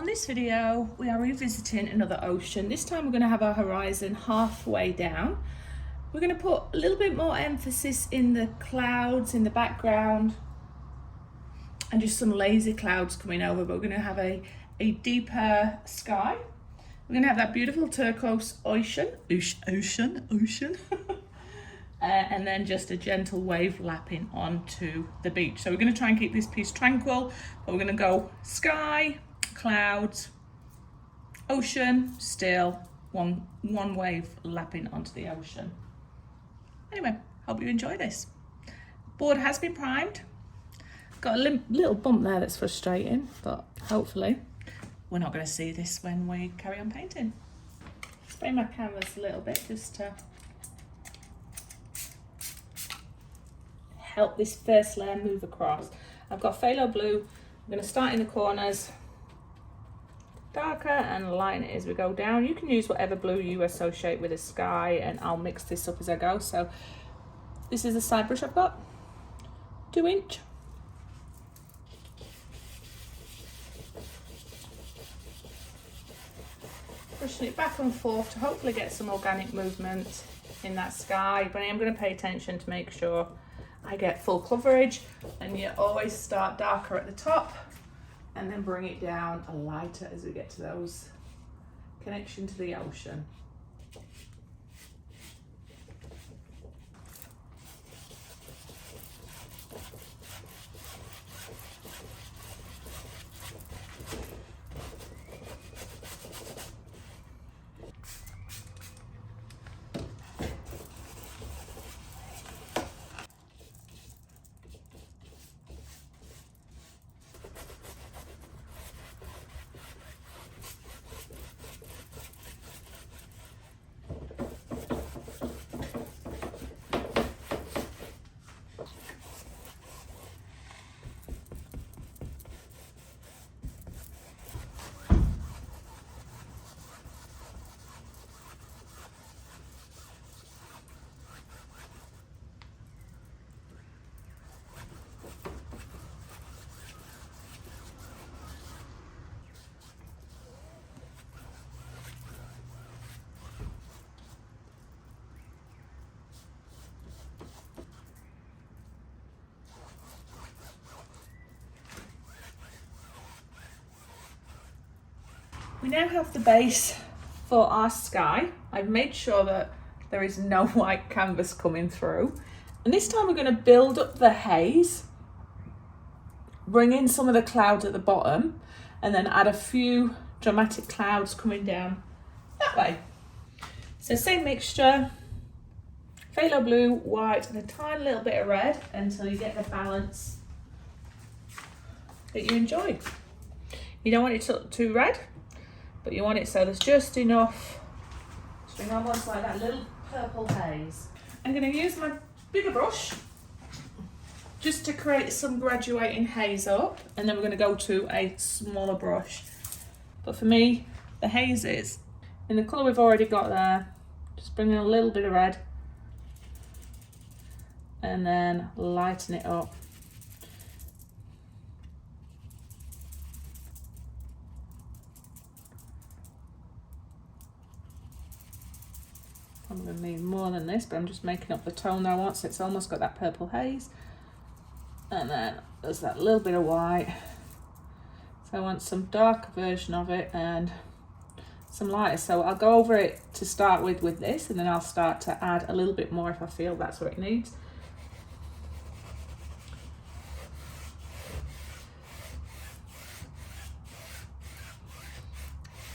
On this video, we are revisiting another ocean. This time we're going to have our horizon halfway down. We're going to put a little bit more emphasis in the clouds in the background and just some lazy clouds coming over, but we're going to have a deeper sky. We're going to have that beautiful turquoise ocean. And then just a gentle wave lapping onto the beach. So we're going to try and keep this piece tranquil, but we're going to go sky, clouds, ocean, still, one wave lapping onto the ocean. Anyway, hope you enjoy this. Board has been primed. Got a little bump there that's frustrating, but hopefully we're not going to see this when we carry on painting. Spray my canvas a little bit just to help this first layer move across. I've got phthalo blue. I'm going to start in the corners, darker, and lighten it as we go down. You can use whatever blue you associate with the sky, and I'll mix this up as I go. So this is the side brush I've got, 2 inch. Brushing it back and forth to hopefully get some organic movement in that sky, but I am going to pay attention to make sure I get full coverage, and you always start darker at the top and then bring it down a lighter as we get to those connection to the ocean. We now have the base for our sky. I've made sure that there is no white canvas coming through. And this time we're going to build up the haze, bring in some of the clouds at the bottom, and then add a few dramatic clouds coming down that way. So same mixture, phthalo blue, white, and a tiny little bit of red until you get the balance that you enjoy. You don't want it too red, but you want it so there's just enough, almost like that little purple haze. I'm going to use my bigger brush just to create some graduating haze up, and then we're going to go to a smaller brush. But for me, the haze is in the colour we've already got there, just bring in a little bit of red and then lighten it up. I'm going to need more than this, but I'm just making up the tone I want, so it's almost got that purple haze. And then there's that little bit of white. So I want some darker version of it and some lighter. So I'll go over it to start with this, and then I'll start to add a little bit more if I feel that's what it needs.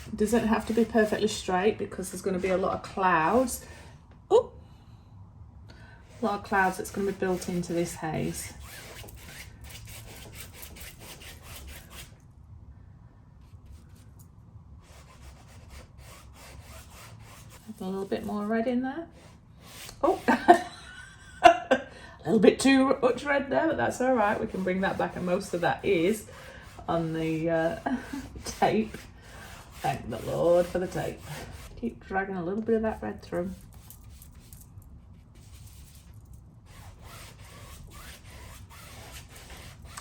It doesn't have to be perfectly straight because there's going to be a lot of clouds. Oh, a lot of clouds that's going to be built into this haze. A little bit more red in there. Oh, a little bit too much red there, but that's all right. We can bring that back, and most of that is on the tape. Thank the Lord for the tape. Keep dragging a little bit of that red through.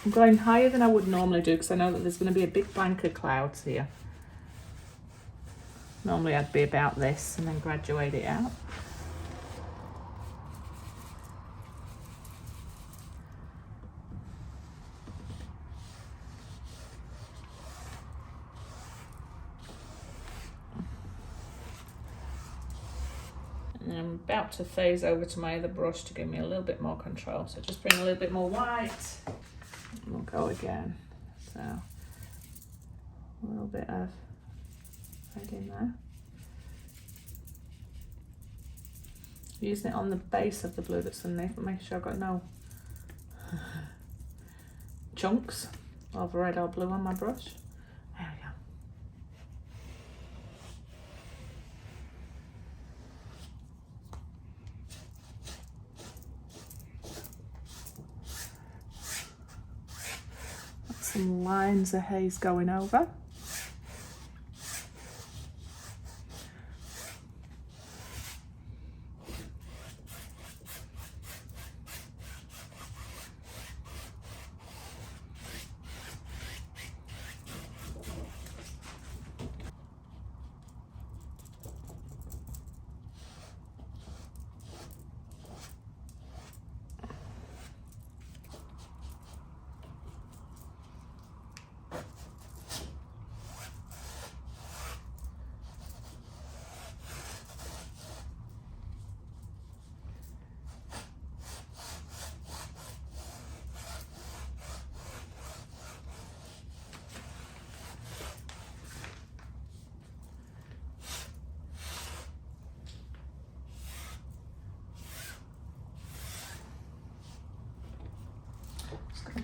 I'm going higher than I would normally do because I know that there's going to be a big bank of clouds here. Normally I'd be about this and then graduate it out. And I'm about to phase over to my other brush to give me a little bit more control. So just bring a little bit more white and we'll go again. So a little bit of red in there. Using it on the base of the blue that's underneath, but making sure I've got no chunks of red or blue on my brush. There we go. Some lines of haze going over.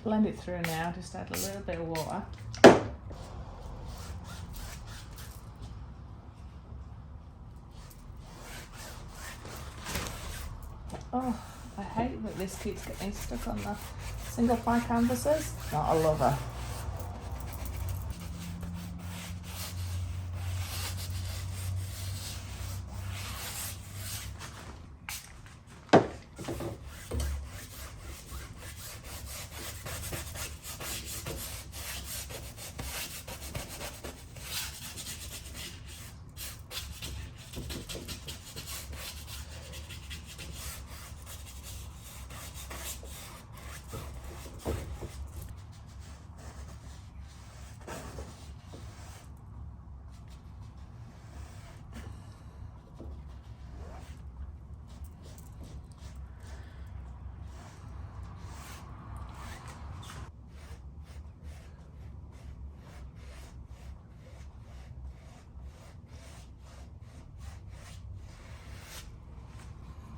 Blend it through now, just add a little bit of water. Oh, I hate that this keeps getting stuck on the single ply canvases. Not a lover.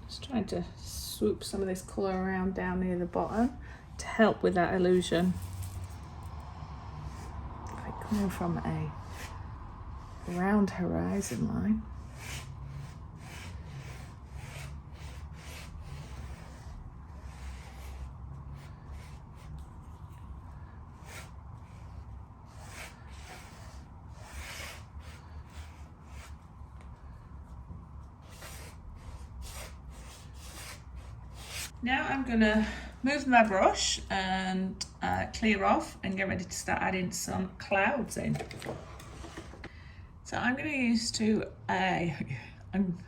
Just trying to swoop some of this colour around down near the bottom to help with that illusion. Coming from a round horizon line. Now I'm going to move my brush and clear off and get ready to start adding some clouds in. So I'm going to use I'm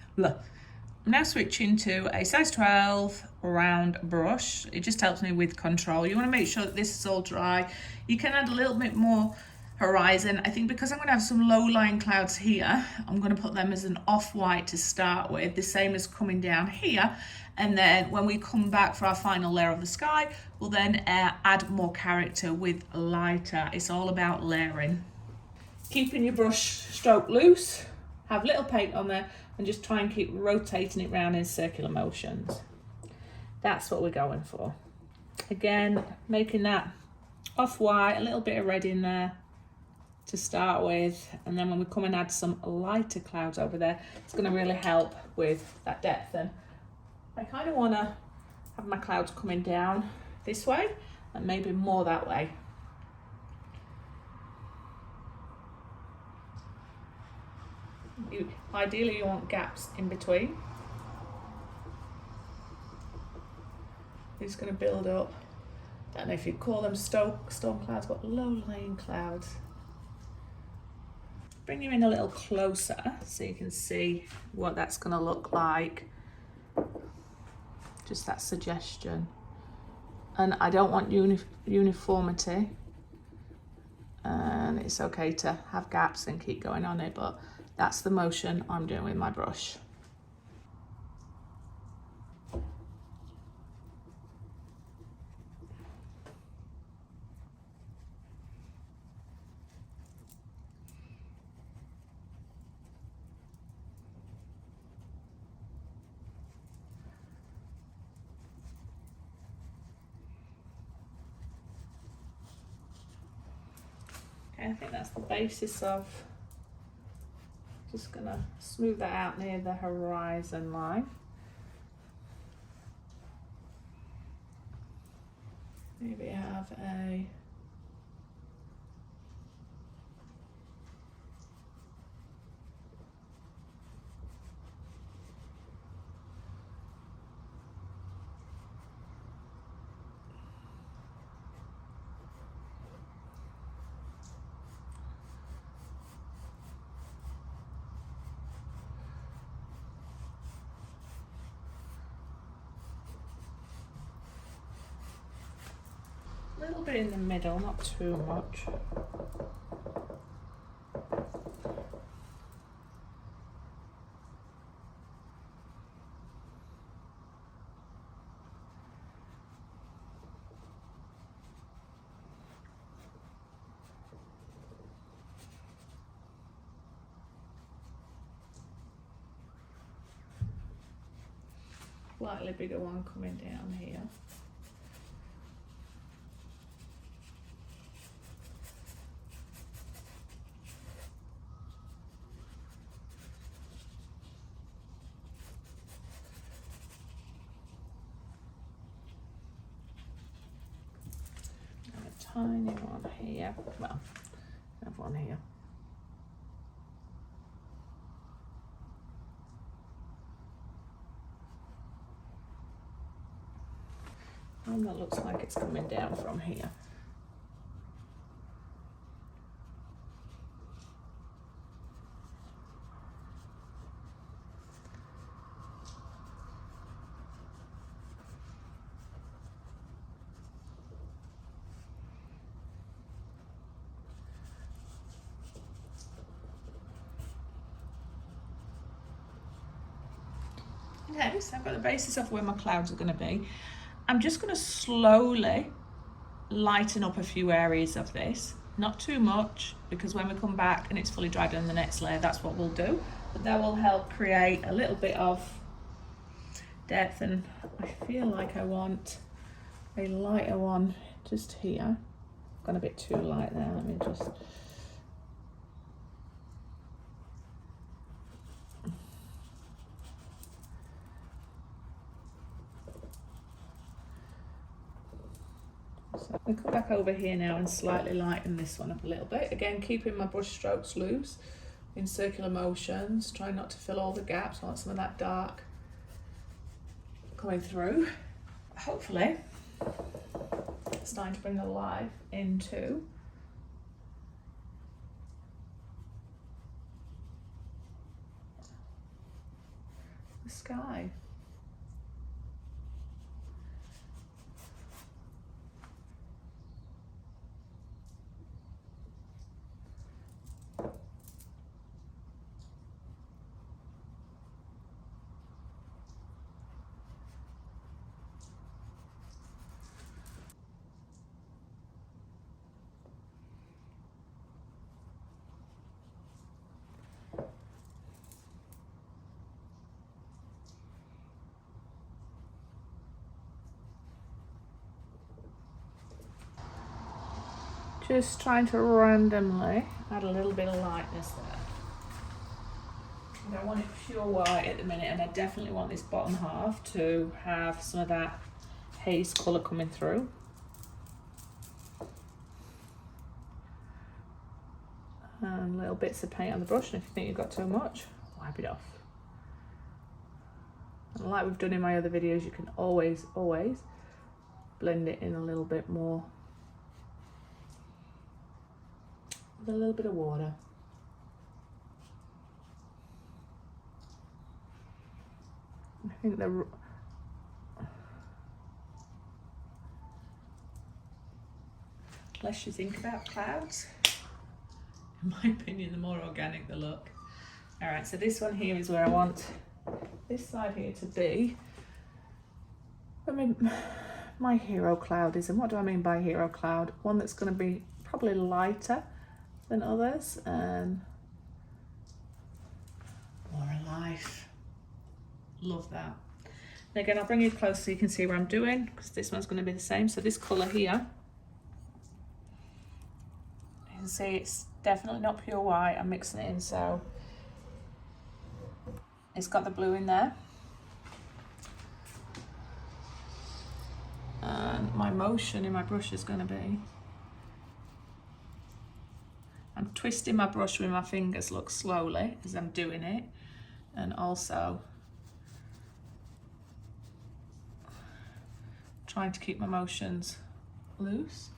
now switching to a size 12 round brush. It just helps me with control. You want to make sure that this is all dry. You can add a little bit more horizon. I think because I'm going to have some low-lying clouds here, I'm going to put them as an off-white to start with, the same as coming down here. And then when we come back for our final layer of the sky, we'll then add more character with lighter. It's all about layering. Keeping your brush stroke loose, have little paint on there, and just try and keep rotating it around in circular motions. That's what we're going for. Again, making that off-white, a little bit of red in there to start with, and then when we come and add some lighter clouds over there, it's going to really help with that depth. And I kind of want to have my clouds coming down this way and maybe more that way. Ideally you want gaps in between. It's going to build up, I don't know if you call them storm clouds, but low-lying clouds. bring you in a little closer so you can see what that's going to look like. Just that suggestion. And I don't want uniformity. And it's okay to have gaps and keep going on it, but that's the motion I'm doing with my brush. I think that's the basis of, just gonna smooth that out near the horizon line. Maybe have a little bit in the middle, not too much. Slightly bigger one coming down here. Tiny one here, well, I have one here. And that looks like it's coming down from here. Okay, so I've got the basis of where my clouds are going to be. I'm just going to slowly lighten up a few areas of this, not too much, because when we come back and it's fully dried on the next layer, that's what we'll do. But that will help create a little bit of depth, and I feel like I want a lighter one just here. Gone a bit too light there, let me just... So we come back over here now and slightly lighten this one up a little bit. Again, keeping my brush strokes loose in circular motions, trying not to fill all the gaps. I want some of that dark coming through. Hopefully, starting to bring the life into the sky. Just trying to randomly add a little bit of lightness there. I don't want it pure white at the minute, and I definitely want this bottom half to have some of that haze colour coming through. And little bits of paint on the brush, and if you think you've got too much, wipe it off. And like we've done in my other videos, you can always blend it in a little bit more with a little bit of water. I think the less you think about clouds, in my opinion, the more organic they look. All right, so this one here is where I want this side here to be. I mean, my hero cloud is, and what do I mean by hero cloud? One that's going to be probably lighter than others and more alive. Love that. And again, I'll bring you close so you can see what I'm doing, because this one's going to be the same. So this colour here, you can see it's definitely not pure white. I'm mixing it in, so it's got the blue in there. And my motion in my brush is going to be, I'm twisting my brush with my fingers, look, slowly as I'm doing it, and also trying to keep my motions loose.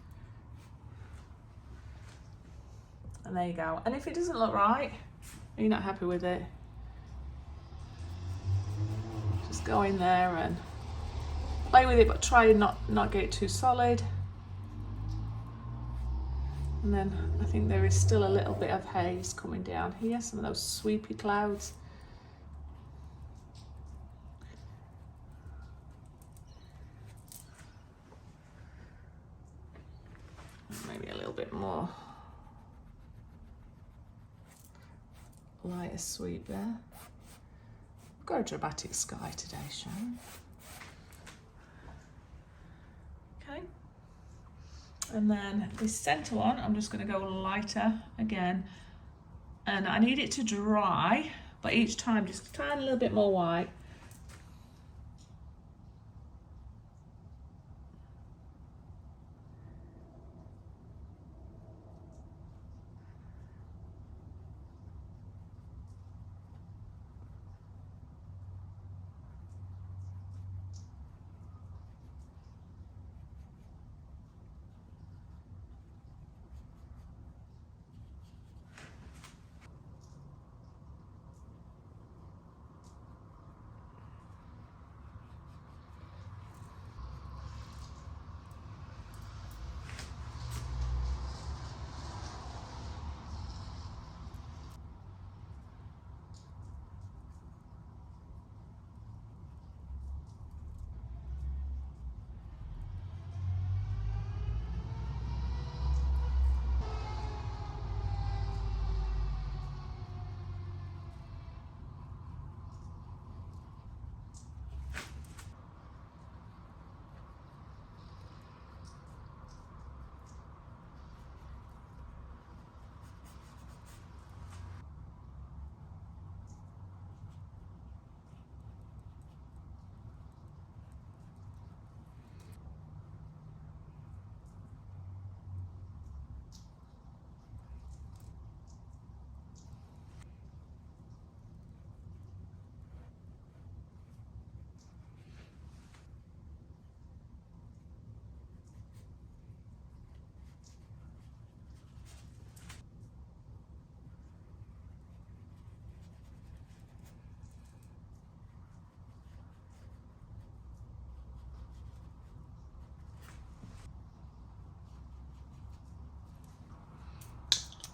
And there you go. And if it doesn't look right, or you're not happy with it, just go in there and play with it, but try and not get it too solid. And then I think there is still a little bit of haze coming down here, some of those sweepy clouds. Maybe a little bit more lighter sweep there. Got a dramatic sky today, Sharon. Okay. And then this centre one, I'm just going to go lighter again. And I need it to dry, but each time just try a little bit more white.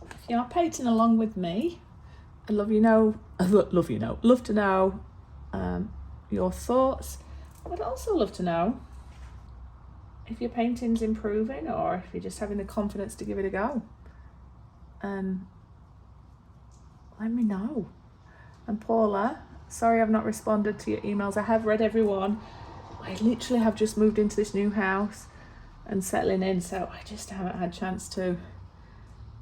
If you are painting along with me, I'd love to know your thoughts. I'd also love to know if your painting's improving or if you're just having the confidence to give it a go. And let me know. And Paula, sorry I've not responded to your emails. I have read everyone. I literally have just moved into this new house and settling in, so I just haven't had a chance to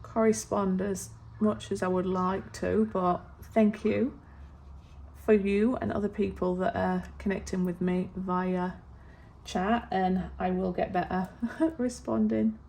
correspond as much as I would like to, but thank you for you and other people that are connecting with me via chat, and I will get better responding.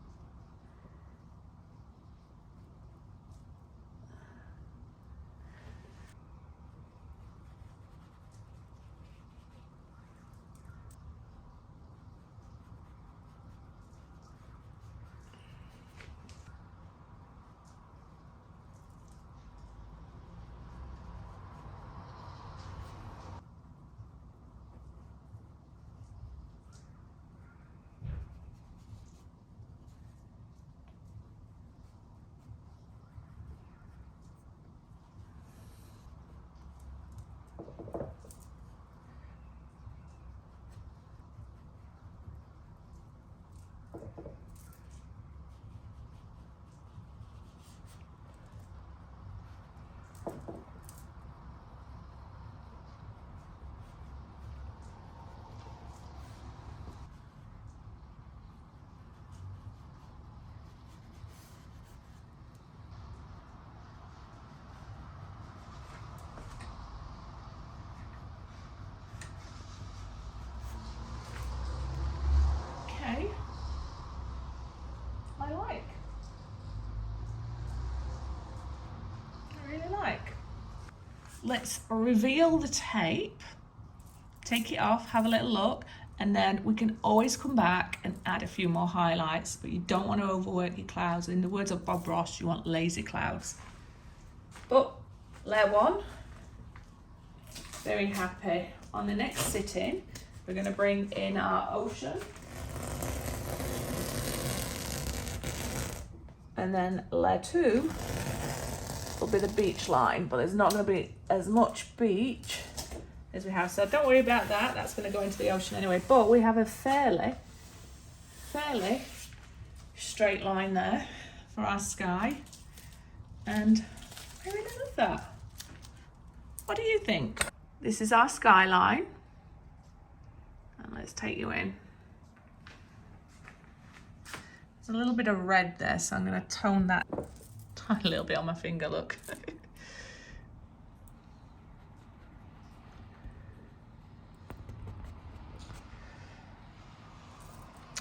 let's reveal the tape, take it off, have a little look, and then we can always come back and add a few more highlights, but you don't want to overwork your clouds. In the words of Bob Ross, you want lazy clouds. But layer 1, very happy. On the next sitting, we're going to bring in our ocean. And then layer 2 will be the beach line, but there's not going to be as much beach as we have. So don't worry about that. That's going to go into the ocean anyway. But we have a fairly straight line there for our sky. And I really love that. What do you think? This is our skyline. And let's take you in. There's a little bit of red there, so I'm going to tone that a little bit on my finger, look.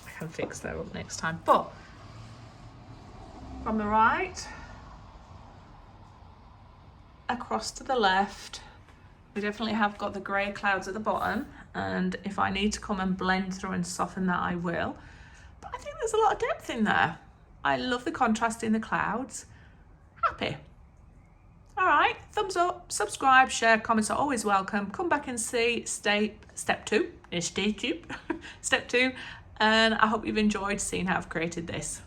I can fix that up next time. But from the right across to the left, we definitely have got the grey clouds at the bottom, and if I need to come and blend through and soften that, I will. But I think there's a lot of depth in there. I love the contrast in the clouds. Happy. All right, thumbs up, subscribe, share, comments are always welcome. Come back and see step 2, and I hope you've enjoyed seeing how I've created this.